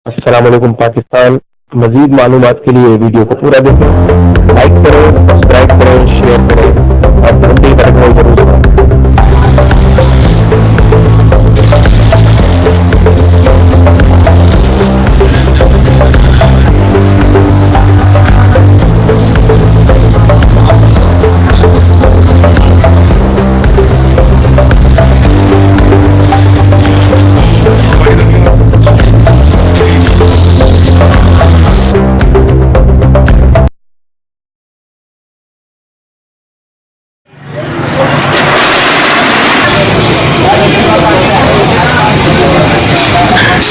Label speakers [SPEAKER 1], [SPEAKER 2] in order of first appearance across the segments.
[SPEAKER 1] अस्सलाम वालेकुम पाकिस्तान। मजीद मालूमात के लिए वीडियो को पूरा देखें, लाइक करें, सब्सक्राइब करें, शेयर करें और घंटी का आइकन जरूर दबाएं।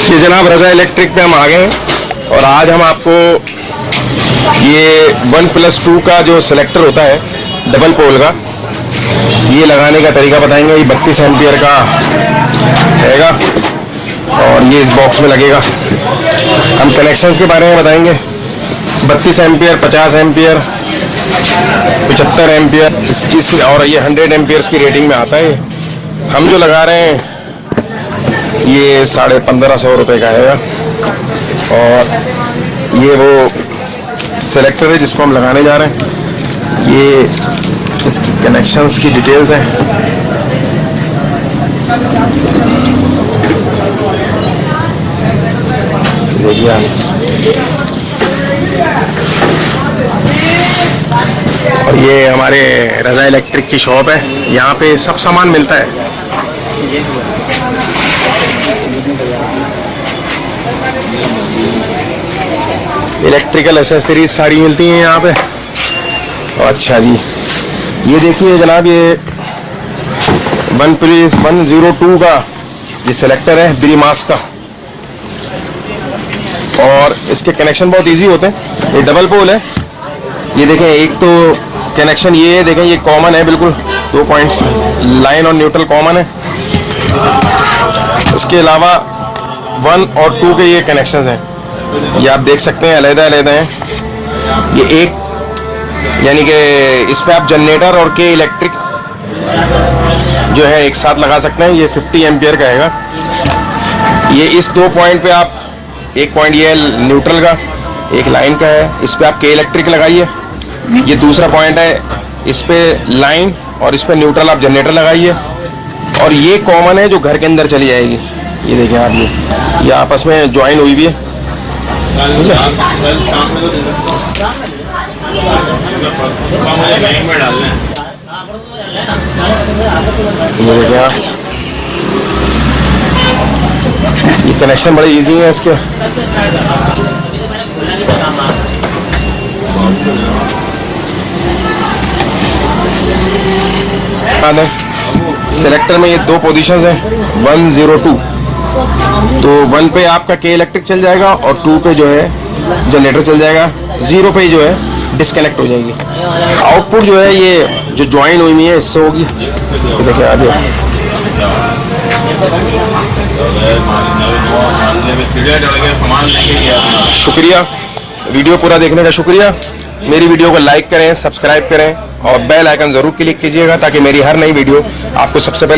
[SPEAKER 2] ये जनाब रज़ा इलेक्ट्रिक पे हम आ गए हैं और आज हम आपको ये 1+2 का जो सिलेक्टर होता है डबल पोल का, ये लगाने का तरीका बताएंगे। ये 32 एम्पियर का रहेगा और ये इस बॉक्स में लगेगा। हम कनेक्शंस के बारे में बताएंगे। 32 एम्पियर, 50 एम्पियर, 75 एम्पियर इस और ये 100 एम्पियर्स की रेटिंग में आता है। हम जो लगा रहे हैं ये 1550 रुपये का आएगा और ये वो सिलेक्टर है जिसको हम लगाने जा रहे हैं। ये इसकी कनेक्शंस की डिटेल्स हैं। देखिए आप, और ये हमारे रज़ा इलेक्ट्रिक की शॉप है। यहाँ पे सब सामान मिलता है। इलेक्ट्रिकल एसेसरीज सारी मिलती हैं यहाँ पे। अच्छा जी, ये देखिए जनाब, ये 102 का ये सिलेक्टर है ब्रीमास का और इसके कनेक्शन बहुत इजी होते हैं। ये डबल पोल है। ये देखें, एक तो कनेक्शन ये देखें, ये कॉमन है बिल्कुल, 2 पॉइंट्स लाइन और न्यूट्रल कॉमन है। इसके अलावा 1 और 2 के ये कनेक्शंस हैं, ये आप देख सकते हैं, अलग-अलग हैं। ये एक यानी कि इस पे आप जनरेटर और के इलेक्ट्रिक जो है एक साथ लगा सकते हैं। ये 50 एम्पियर का हैगा। ये इस 2 पॉइंट पे आप, एक पॉइंट ये है न्यूट्रल का, एक लाइन का है, इस पे आप के इलेक्ट्रिक लगाइए। ये दूसरा पॉइंट है, इस पे लाइन और इस पे न्यूट्रल आप जनरेटर लगाइए। और ये कॉमन है जो घर के अंदर चली जाएगी। ये देखें आप, ये आपस में ज्वाइन हुई भी है। ये देखिए आप, ये कनेक्शन बड़े इजी है इसके। सिलेक्टर में ये 2 पोजीशंस हैं, 1, 0, 2। तो 1 पे आपका के इलेक्ट्रिक चल जाएगा और 2 पे जो है जनरेटर चल जाएगा। 0 पे जो है डिस्कनेक्ट हो जाएगी। आउटपुट जो है ये जो ज्वाइन हुई है इससे होगी। तो देखिए आगे, शुक्रिया वीडियो पूरा देखने का। शुक्रिया। मेरी वीडियो को लाइक करें, सब्सक्राइब करें और बेल आइकन ज़रूर क्लिक कीजिएगा ताकि मेरी हर नई वीडियो आपको सबसे पहले